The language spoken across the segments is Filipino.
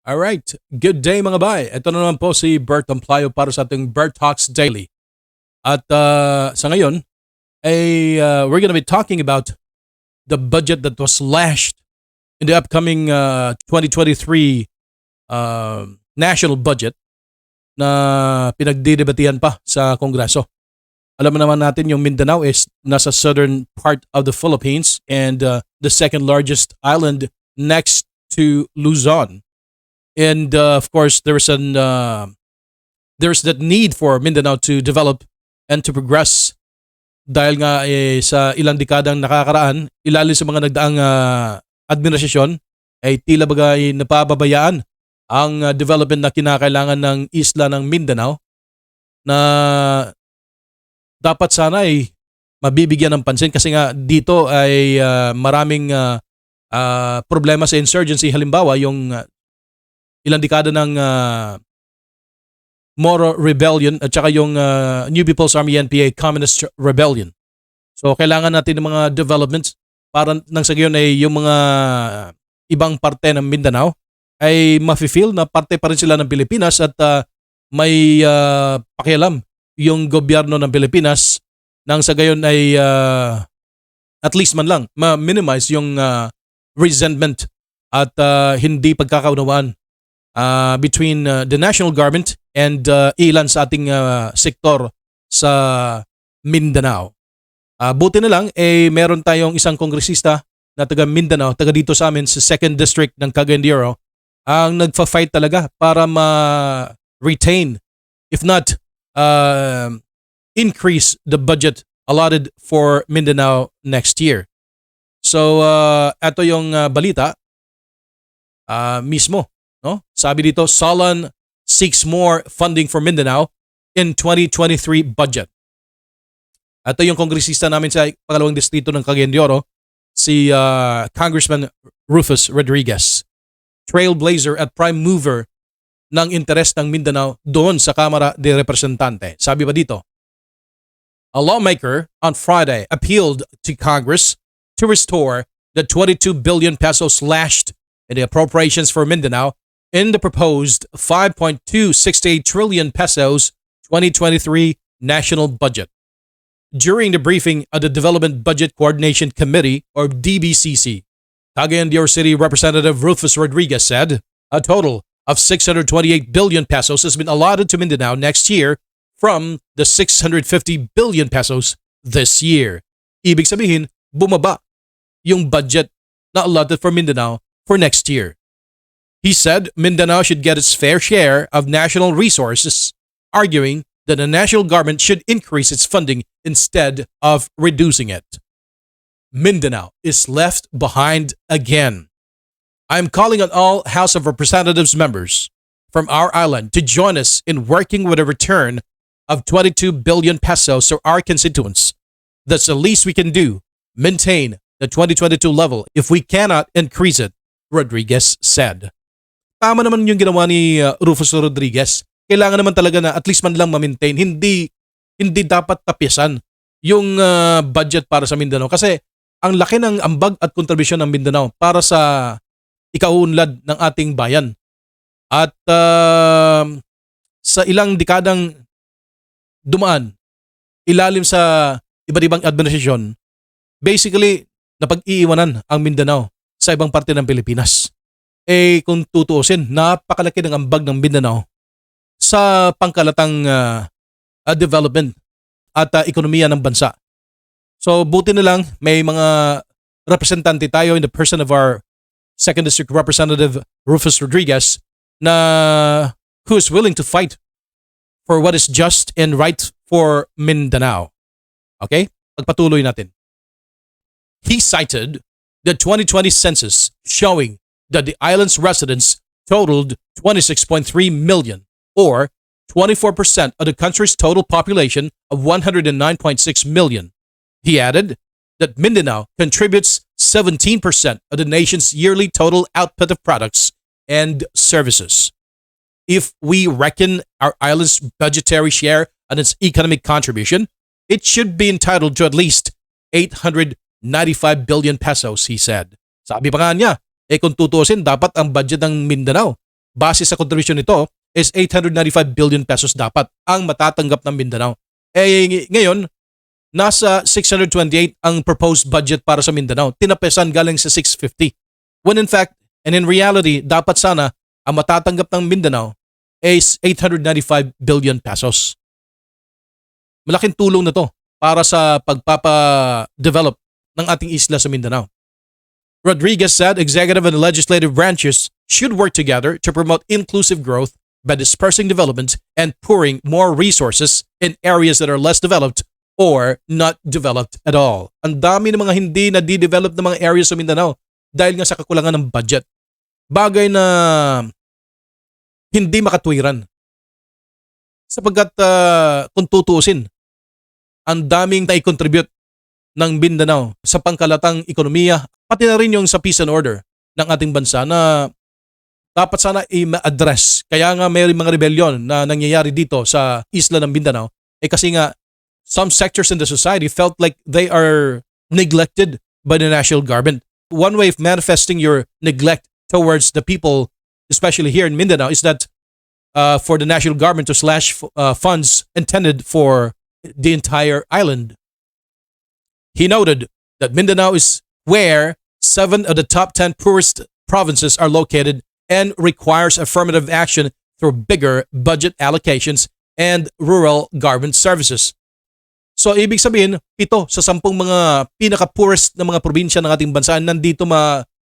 Alright, good day mga bay. Ito na naman po si Bert Amplayo para sa ating Bert Talks Daily. At sa ngayon, we're gonna be talking about the budget that was slashed in the upcoming 2023 national budget na pinagdidebatihan pa sa Kongreso. Alam naman natin yung Mindanao is nasa southern part of the Philippines and the second largest island next to Luzon. And of course, there's that need for Mindanao to develop and to progress dahil nga sa ilang dekadang nakakaraan, ilalim sa mga nagdaang administrasyon ay tila bagay napababayaan ang development na kinakailangan ng isla ng Mindanao na dapat sana ay mabibigyan ng pansin kasi nga dito ay maraming problema sa insurgency. Halimbawa, yung ilang dekada ng Moro Rebellion at saka yung New People's Army NPA Communist Rebellion. So kailangan natin ng mga developments para nang sa gayon ay yung mga ibang parte ng Mindanao ay mafe-feel na parte pa rin sila ng Pilipinas at may pakialam yung gobyerno ng Pilipinas nang sa gayon ay at least man lang ma-minimize yung resentment at hindi pagkakaunawaan between the national government and ilan sa ating sektor sa Mindanao. Buti na lang, meron tayong isang kongresista na taga Mindanao, taga dito sa amin sa 2nd District ng Cagayan de Oro, ang nagfa-fight talaga para ma-retain, if not increase the budget allotted for Mindanao next year. So, ito yung balita mismo. No? Sabi dito, Salan seeks more funding for Mindanao in 2023 budget. Ito yung kongresista namin sa pangalawang distrito ng Cagayan de Oro, si Congressman Rufus Rodriguez. Trailblazer at prime mover ng interes ng Mindanao doon sa Kamara de Representante. Sabi pa dito, a lawmaker on Friday appealed to Congress to restore the 22 billion pesos slashed in the appropriations for Mindanao in the proposed 5.268 trillion pesos 2023 national budget. During the briefing at the Development Budget Coordination Committee, or DBCC, Cagayan de Oro City Representative Rufus Rodriguez said a total of 628 billion pesos has been allotted to Mindanao next year from the 650 billion pesos this year. Ibig sabihin, bumaba yung budget na allotted for Mindanao for next year. He said Mindanao should get its fair share of national resources, arguing that the national government should increase its funding instead of reducing it. Mindanao is left behind again. I am calling on all House of Representatives members from our island to join us in working with a return of 22 billion pesos to our constituents. That's the least we can do, maintain the 2022 level if we cannot increase it, Rodriguez said. Tama naman yung ginawa ni Rufus Rodriguez. Kailangan naman talaga na at least man lang ma-maintain. Hindi dapat tapisan yung budget para sa Mindanao kasi ang laki ng ambag at kontribusyon ng Mindanao para sa ikaunlad ng ating bayan. At sa ilang dekadang dumaan, ilalim sa iba't ibang administrasyon, basically napag-iiwanan ang Mindanao sa ibang parte ng Pilipinas. Kung tutuusin, napakalaki ng ambag ng Mindanao sa pangkalatang development at ekonomiya ng bansa. So buti na lang may mga representante tayo in the person of our 2nd District Representative Rufus Rodriguez na who is willing to fight for what is just and right for Mindanao. Okay? Pagpatuloy natin. He cited the 2020 census showing that the island's residents totaled 26.3 million, or 24% of the country's total population of 109.6 million. He added that Mindanao contributes 17% of the nation's yearly total output of products and services. If we reckon our island's budgetary share and its economic contribution, it should be entitled to at least 895 billion pesos, he said. Sabi pa nga niya, kung tutusin, dapat ang budget ng Mindanao base sa contribution nito is 895 billion pesos dapat ang matatanggap ng Mindanao. Ngayon, nasa 628 ang proposed budget para sa Mindanao. Tinapesan galing sa 650. When in fact, and in reality, dapat sana ang matatanggap ng Mindanao is 895 billion pesos. Malaking tulong na to para sa pagpapa-develop ng ating isla sa Mindanao. Rodriguez said executive and legislative branches should work together to promote inclusive growth by dispersing development and pouring more resources in areas that are less developed or not developed at all. Ang dami ng mga hindi na di-develop na mga areas sa Mindanao dahil nga sa kakulangan ng budget. Bagay na hindi makatwiran. Sapagkat kung tutuusin, ang daming na-contribute ng Mindanao sa pangkalatang ekonomiya, pati na rin yung sa peace and order ng ating bansa na dapat sana i-address. Kaya nga may mga rebellion na nangyayari dito sa isla ng Mindanao kasi nga some sectors in the society felt like they are neglected by the national government. One way of manifesting your neglect towards the people, especially here in Mindanao, is that for the national government to slash funds intended for the entire island. He noted that Mindanao is where 7 of the top 10 poorest provinces are located and requires affirmative action through bigger budget allocations and rural government services. So ibig sabihin, 7 sa 10 mga pinaka-poorest na mga probinsya ng ating bansa nandito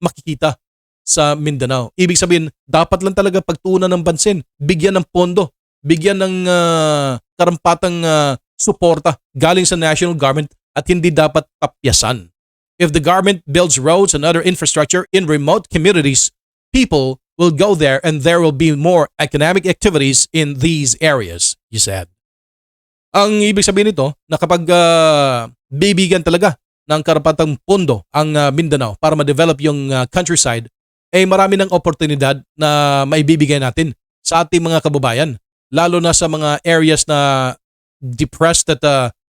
makikita sa Mindanao. Ibig sabihin, dapat lang talaga pagtuunan ng pansin, bigyan ng pondo, bigyan ng karampatang suporta galing sa national government at hindi dapat tapyasan. If the government builds roads and other infrastructure in remote communities, people will go there and there will be more economic activities in these areas, he said. Ang ibig sabihin nito na kapag bibigyan talaga ng karapatang pondo ang Mindanao para ma-develop yung countryside, marami ng oportunidad na maibibigay natin sa ating mga kababayan. Lalo na sa mga areas na depressed at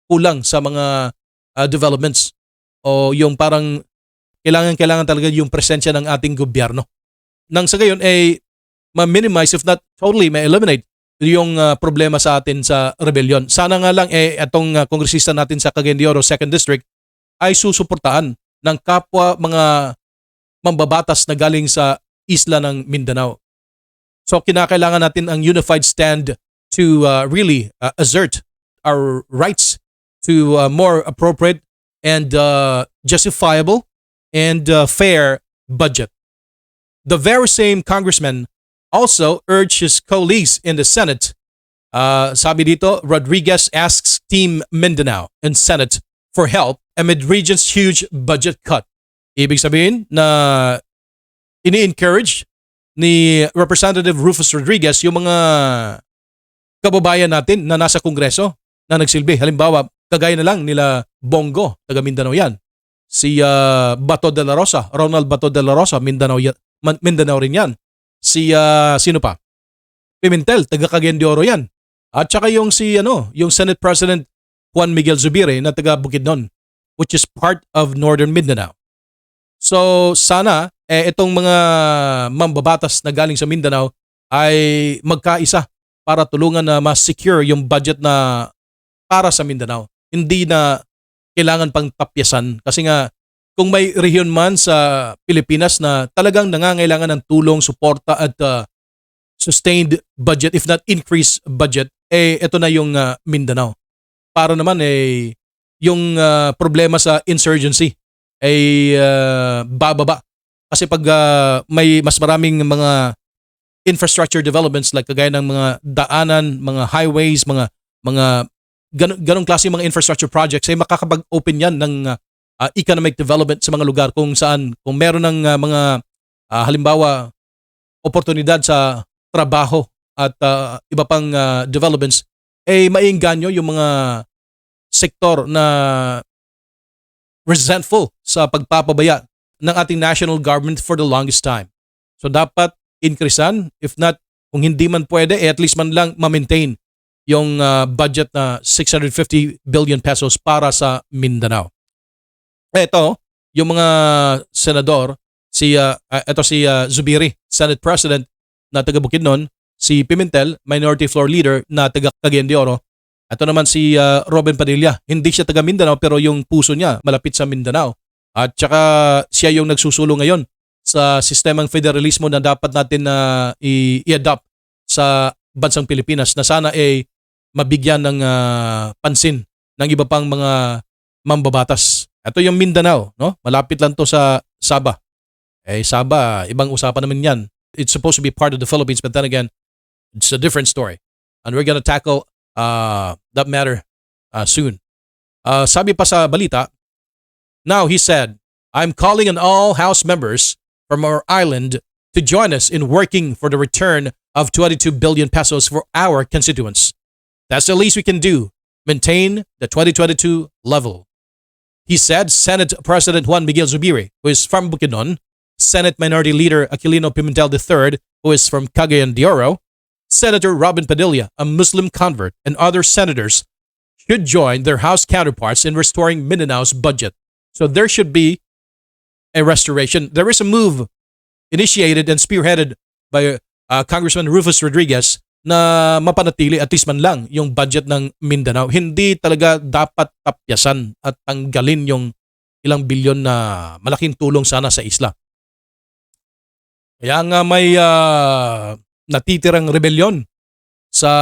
kulang sa mga developments o yung parang kailangan talaga yung presensya ng ating gobyerno. Nang sa gayon ma-minimize if not totally ma-eliminate yung problema sa atin sa rebellion. Sana nga lang itong kongresista natin sa Cagayan de Oro 2nd District ay susuportahan ng kapwa mga mambabatas na galing sa isla ng Mindanao. So kinakailangan natin ang unified stand to really assert our rights to more appropriate and justifiable and fair budget. The very same congressman also urged his colleagues in the Senate. Sabi dito, Rodriguez asks Team Mindanao in Senate for help amid region's huge budget cut. Ibig sabihin na ini-encourage ni Representative Rufus Rodriguez yung mga kababayan natin na nasa Kongreso na nagsilbi. Halimbawa, kagaya na lang nila Bongo, taga Mindanao yan. Si Bato de la Rosa, Ronald Bato de la Rosa, Mindanao rin yan. Si sino pa? Pimentel, taga Cagayan de Oro yan. At saka yung yung Senate President Juan Miguel Zubiri na taga Bukidnon, which is part of Northern Mindanao. So sana itong mga mambabatas na galing sa Mindanao ay magkaisa para tulungan na ma-secure yung budget na para sa Mindanao. Hindi na kailangan pang tapyasan kasi nga kung may rehiyon man sa Pilipinas na talagang nangangailangan ng tulong, suporta at sustained budget, if not increased budget, ito na yung Mindanao. Para naman yung problema sa insurgency ay bababa. Kasi pag may mas maraming mga infrastructure developments like kagaya ng mga daanan, mga highways, mga ganong klase mga infrastructure projects ay makakapag-open yan ng economic development sa mga lugar kung saan kung meron ng mga halimbawa oportunidad sa trabaho at iba pang developments maiengganyo yung mga sektor na resentful sa pagpapabaya ng ating national government for the longest time. So dapat increasean, if not kung hindi man pwede at least man lang ma-maintain yung budget na 650 billion pesos para sa Mindanao. Ito, yung mga senador, si Zubiri, Senate President, na taga Bukidnon, si Pimentel, Minority Floor Leader na taga Cagayan de Oro. Ito naman si Robin Padilla, hindi siya taga Mindanao pero yung puso niya malapit sa Mindanao. At saka siya yung nagsusulong ngayon sa sistemang federalismo na dapat natin na i-adopt sa bansang Pilipinas na sana ay mabigyan ng pansin ng iba pang mga mambabatas. Ito yung Mindanao, no? Malapit lang to sa Sabah. Sabah, ibang usapan naman yan. It's supposed to be part of the Philippines, but then again, it's a different story. And we're gonna tackle that matter soon. Sabi pa sa balita, now he said, I'm calling on all House members from our island to join us in working for the return of 22 billion pesos for our constituents. That's the least we can do. Maintain the 2022 level. He said Senate President Juan Miguel Zubiri, who is from Bukidnon, Senate Minority Leader Aquilino Pimentel III, who is from Cagayan de Oro, Senator Robin Padilla, a Muslim convert, and other senators should join their House counterparts in restoring Mindanao's budget. So there should be a restoration. There is a move initiated and spearheaded by Congressman Rufus Rodriguez na mapanatili at least man lang yung budget ng Mindanao. Hindi talaga dapat tapyasan at tanggalin yung ilang bilyon na malaking tulong sana sa isla. Kaya nga may natitirang rebelyon sa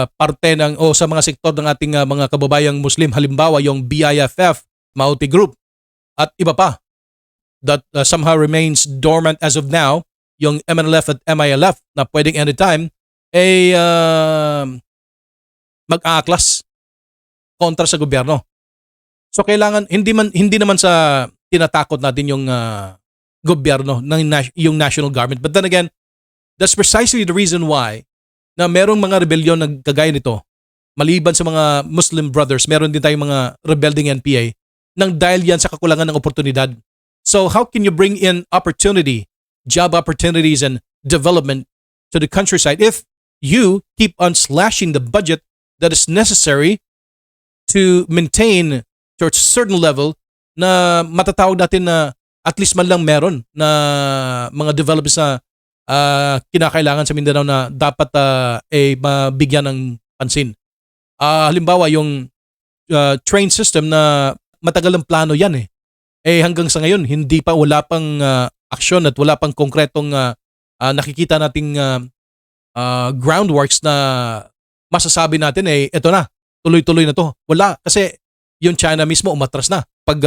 parte ng o sa mga sektor ng ating mga kababayang Muslim, halimbawa yung BIFF, Mauti Group at iba pa that somehow remains dormant as of now, yung MNLF at MILF na pwedeng anytime ay mag-aaklas kontra sa gobyerno. So kailangan hindi naman sa tinatakot natin yung gobyerno ng yung national government. But then again, that's precisely the reason why na merong mga rebellion na kagaya nito. Maliban sa mga Muslim brothers, meron din tayong mga rebelding NPA nang dahil yan sa kakulangan ng oportunidad. So how can you bring in opportunity, job opportunities and development to the countryside if you keep on slashing the budget that is necessary to maintain to a certain level na matatawag natin na at least man lang meron na mga developments na kinakailangan sa Mindanao na dapat mabigyan ng pansin. Halimbawa yung train system na matagal ang plano yan hanggang sa ngayon hindi pa, wala pang aksyon at wala pang konkretong nakikita nating groundworks na masasabi natin ito na, tuloy-tuloy na to. Wala kasi yung China mismo umatras na pag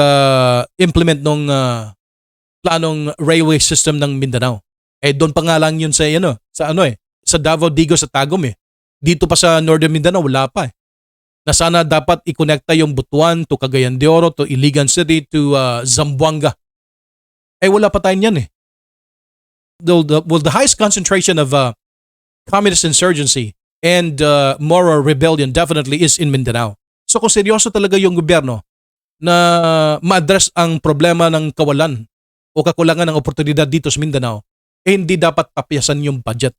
implement nung planong railway system ng Mindanao. Doon pa nga lang yun sa sa Davao, Digos at Tagum Dito pa sa Northern Mindanao wala pa Na sana dapat i-connecta yung Butuan to Cagayan de Oro to Iligan City to Zamboanga. Wala pa tayo niyan The highest concentration of communist insurgency and moral rebellion definitely is in Mindanao. So kung seryoso talaga yung gobyerno na ma-address ang problema ng kawalan o kakulangan ng oportunidad dito sa Mindanao, hindi dapat tapyasan yung budget.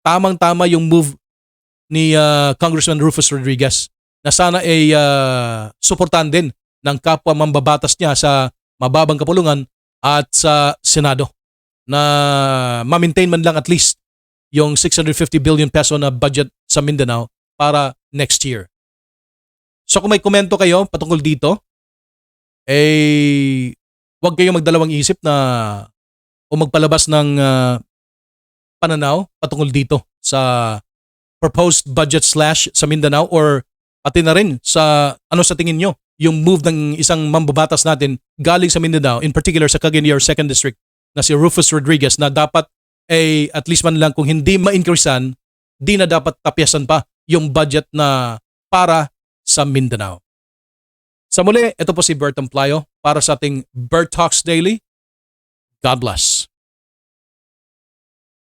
Tamang-tama yung move ni Congressman Rufus Rodriguez na sana suportahan din ng kapwa mambabatas niya sa mababang kapulungan at sa Senado na ma-maintain man lang at least yung 650 billion peso na budget sa Mindanao para next year. So kung may komento kayo patungkol dito, huwag kayong magdalawang isip na o magpalabas ng pananaw patungkol dito sa proposed budget slash sa Mindanao or pati na rin sa sa tingin nyo yung move ng isang mambabatas natin galing sa Mindanao, in particular sa Cagayan de Oro 2nd District na si Rufus Rodriguez na dapat at least man lang kung hindi ma-increasean, di na dapat tapyasan pa yung budget na para sa Mindanao. Sa muli, ito po si Bert para sa ating Bert Talks Daily. God bless.